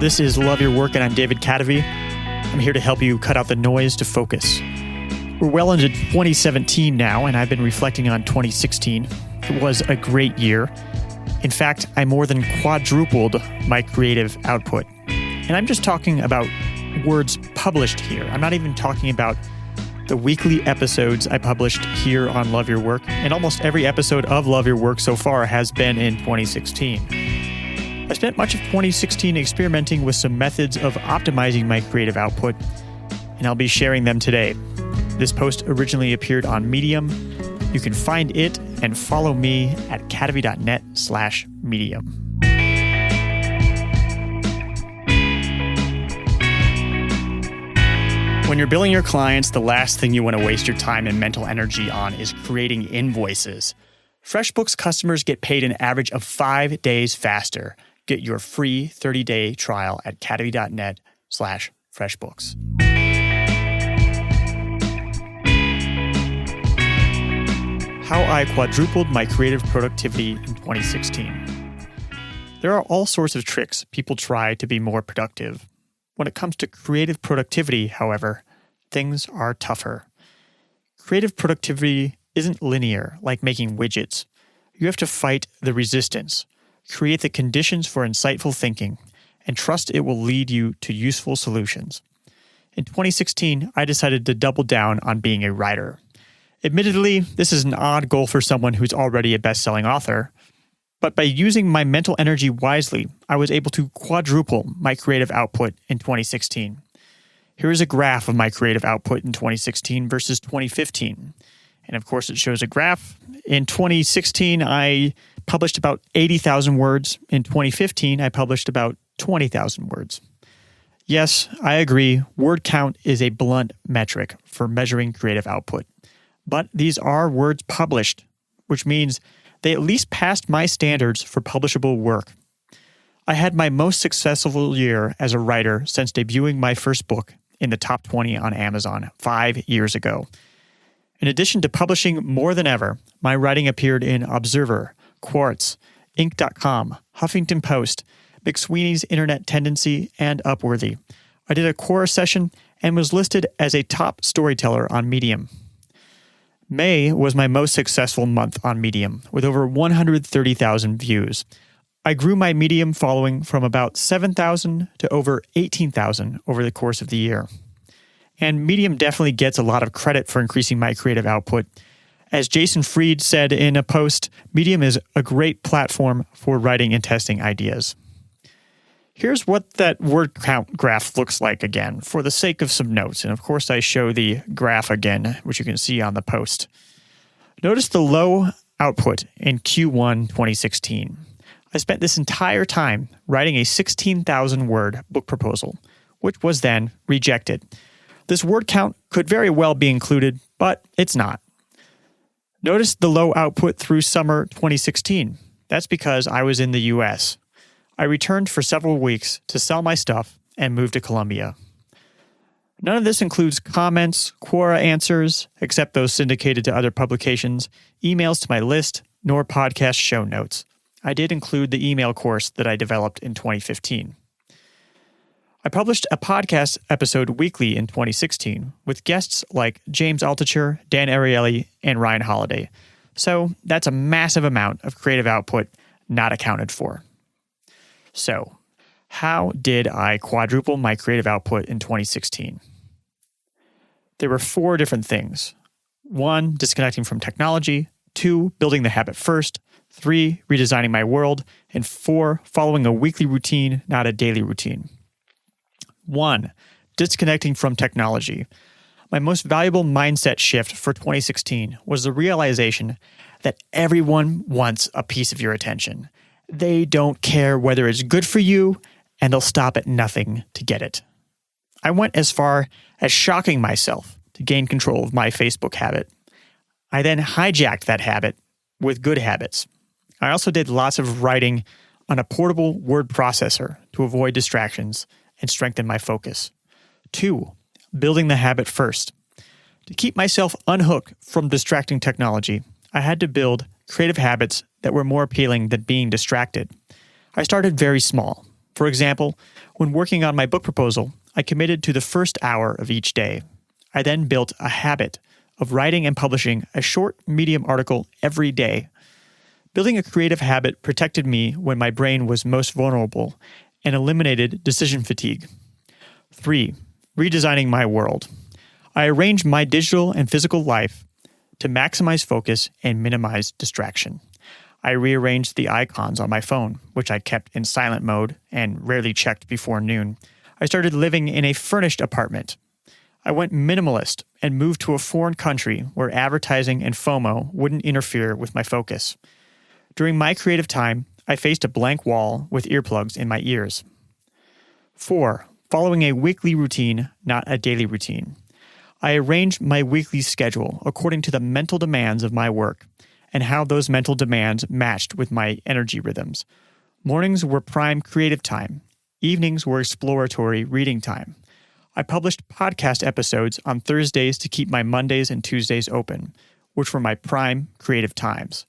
This is Love Your Work, and I'm David Cadavy. I'm here to help you cut out the noise to focus. We're well into 2017 now, and I've been reflecting on 2016. It was a great year. In fact, I more than quadrupled my creative output. And I'm just talking about words published here. I'm not even talking about the weekly episodes I published here on Love Your Work, and almost every episode of Love Your Work so far has been in 2016. I spent much of 2016 experimenting with some methods of optimizing my creative output, and I'll be sharing them today. This post originally appeared on Medium. You can find it and follow me at cadavy.net/medium. When you're billing your clients, the last thing you want to waste your time and mental energy on is creating invoices. FreshBooks customers get paid an average of 5 days faster. Get your free 30-day trial at cadavy.net/freshbooks. How I quadrupled my creative productivity in 2016. There are all sorts of tricks people try to be more productive. When it comes to creative productivity, however, things are tougher. Creative productivity isn't linear, like making widgets. You have to fight the resistance, create the conditions for insightful thinking, and trust it will lead you to useful solutions. In 2016, I decided to double down on being a writer. Admittedly, this is an odd goal for someone who's already a best-selling author, but by using my mental energy wisely, I was able to quadruple my creative output in 2016. Here is a graph of my creative output in 2016 versus 2015. And of course, it shows a graph. In 2016, I published about 80,000 words. In 2015, I published about 20,000 words. Yes, I agree, word count is a blunt metric for measuring creative output. But these are words published, which means they at least passed my standards for publishable work. I had my most successful year as a writer since debuting my first book in the top 20 on Amazon 5 years ago. In addition to publishing more than ever, my writing appeared in Observer, Quartz, Inc.com, Huffington Post, McSweeney's Internet Tendency, and Upworthy. I did a Quora session and was listed as a top storyteller on Medium. May was my most successful month on Medium, with over 130,000 views. I grew my Medium following from about 7,000 to over 18,000 over the course of the year. And Medium definitely gets a lot of credit for increasing my creative output. As Jason Fried said in a post, Medium is a great platform for writing and testing ideas. Here's what that word count graph looks like again, for the sake of some notes. And of course, I show the graph again, which you can see on the post. Notice the low output in Q1 2016. I spent this entire time writing a 16,000-word book proposal, which was then rejected. This word count could very well be included, but it's not. Notice the low output through summer 2016. That's because I was in the US. I returned for several weeks to sell my stuff and moved to Colombia. None of this includes comments, Quora answers, except those syndicated to other publications, emails to my list, nor podcast show notes. I did include the email course that I developed in 2015. I published a podcast episode weekly in 2016 with guests like James Altucher, Dan Ariely, and Ryan Holiday. So that's a massive amount of creative output not accounted for. So, how did I quadruple my creative output in 2016? There were 4 different things. 1, disconnecting from technology. 2, building the habit first. 3, redesigning my world. And 4, following a weekly routine, not a daily routine. 1, disconnecting from technology. My most valuable mindset shift for 2016 was the realization that everyone wants a piece of your attention. They don't care whether it's good for you, and they'll stop at nothing to get it. I went as far as shocking myself to gain control of my Facebook habit. I then hijacked that habit with good habits. I also did lots of writing on a portable word processor to avoid distractions and strengthen my focus. 2, building the habit first. To keep myself unhooked from distracting technology, I had to build creative habits that were more appealing than being distracted. I started very small. For example, when working on my book proposal, I committed to the first hour of each day. I then built a habit of writing and publishing a short, medium article every day. Building a creative habit protected me when my brain was most vulnerable and eliminated decision fatigue. 3. Redesigning my world. I arranged my digital and physical life to maximize focus and minimize distraction. I rearranged the icons on my phone, which I kept in silent mode and rarely checked before noon. I started living in a furnished apartment. I went minimalist and moved to a foreign country where advertising and FOMO wouldn't interfere with my focus. During my creative time, I faced a blank wall with earplugs in my ears. 4. Following a weekly routine, not a daily routine. I arranged my weekly schedule according to the mental demands of my work and how those mental demands matched with my energy rhythms. Mornings were prime creative time. Evenings were exploratory reading time. I published podcast episodes on Thursdays to keep my Mondays and Tuesdays open, which were my prime creative times.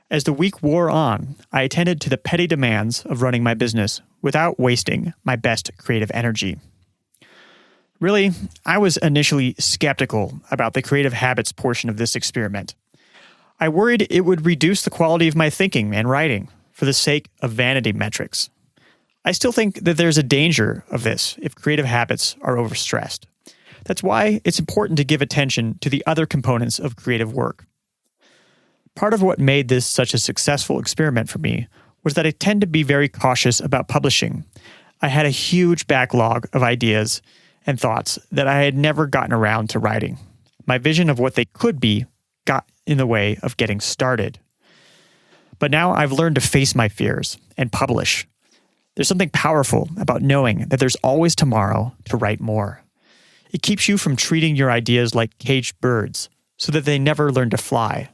As the week wore on, I attended to the petty demands of running my business without wasting my best creative energy. Really, I was initially skeptical about the creative habits portion of this experiment. I worried it would reduce the quality of my thinking and writing for the sake of vanity metrics. I still think that there's a danger of this if creative habits are overstressed. That's why it's important to give attention to the other components of creative work. Part of what made this such a successful experiment for me was that I tend to be very cautious about publishing. I had a huge backlog of ideas and thoughts that I had never gotten around to writing. My vision of what they could be got in the way of getting started. But now I've learned to face my fears and publish. There's something powerful about knowing that there's always tomorrow to write more. It keeps you from treating your ideas like caged birds so that they never learn to fly.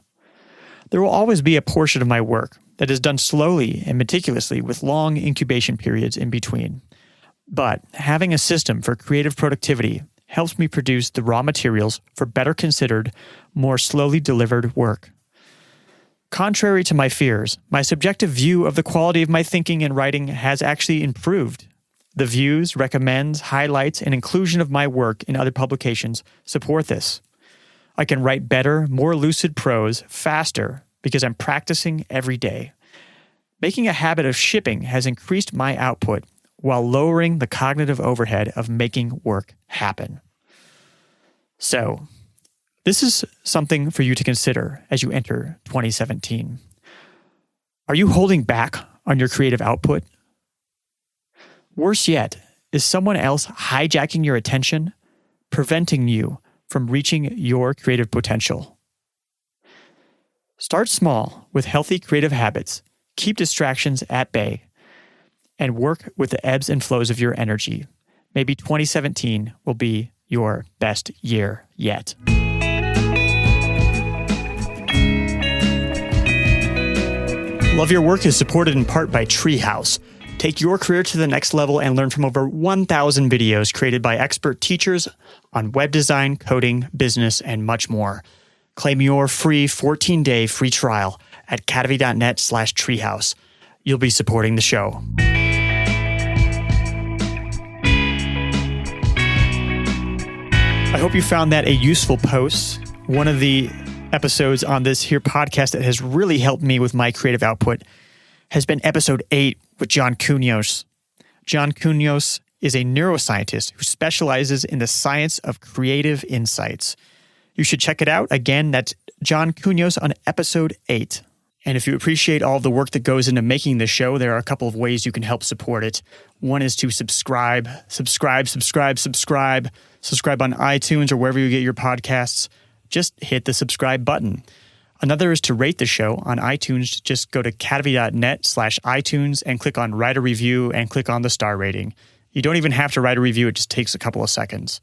There will always be a portion of my work that is done slowly and meticulously with long incubation periods in between. But having a system for creative productivity helps me produce the raw materials for better considered, more slowly delivered work. Contrary to my fears, my subjective view of the quality of my thinking and writing has actually improved. The views, recommends, highlights, and inclusion of my work in other publications support this. I can write better, more lucid prose faster because I'm practicing every day. Making a habit of shipping has increased my output while lowering the cognitive overhead of making work happen. So, this is something for you to consider as you enter 2017. Are you holding back on your creative output? Worse yet, is someone else hijacking your attention, preventing you from reaching your creative potential? Start small with healthy creative habits, keep distractions at bay, and work with the ebbs and flows of your energy. Maybe 2017 will be your best year yet. Love Your Work is supported in part by Treehouse. Take your career to the next level and learn from over 1,000 videos created by expert teachers on web design, coding, business, and much more. Claim your free 14-day free trial at cadavy.net/treehouse. You'll be supporting the show. I hope you found that a useful post. One of the episodes on this here podcast that has really helped me with my creative output has been episode 8 with John Cunios. John Cunios is a neuroscientist who specializes in the science of creative insights. You should check it out. Again, that's John Cunios on episode 8. And if you appreciate all the work that goes into making this show, there are a couple of ways you can help support it. One is to subscribe on iTunes or wherever you get your podcasts. Just hit the subscribe button. Another is to rate the show on iTunes. Just go to cadavy.net/iTunes and click on write a review and click on the star rating. You don't even have to write a review. It just takes a couple of seconds.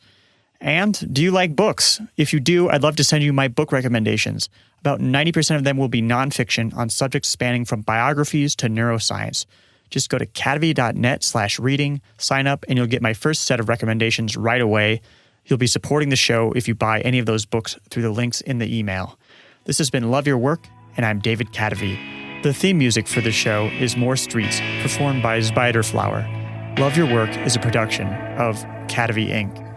And do you like books? If you do, I'd love to send you my book recommendations. About 90% of them will be nonfiction on subjects spanning from biographies to neuroscience. Just go to cadavy.net/reading, sign up, and you'll get my first set of recommendations right away. You'll be supporting the show if you buy any of those books through the links in the email. This has been Love Your Work, and I'm David Cadavy. The theme music for the show is More Streets, performed by Spiderflower. Love Your Work is a production of Cadavy Inc.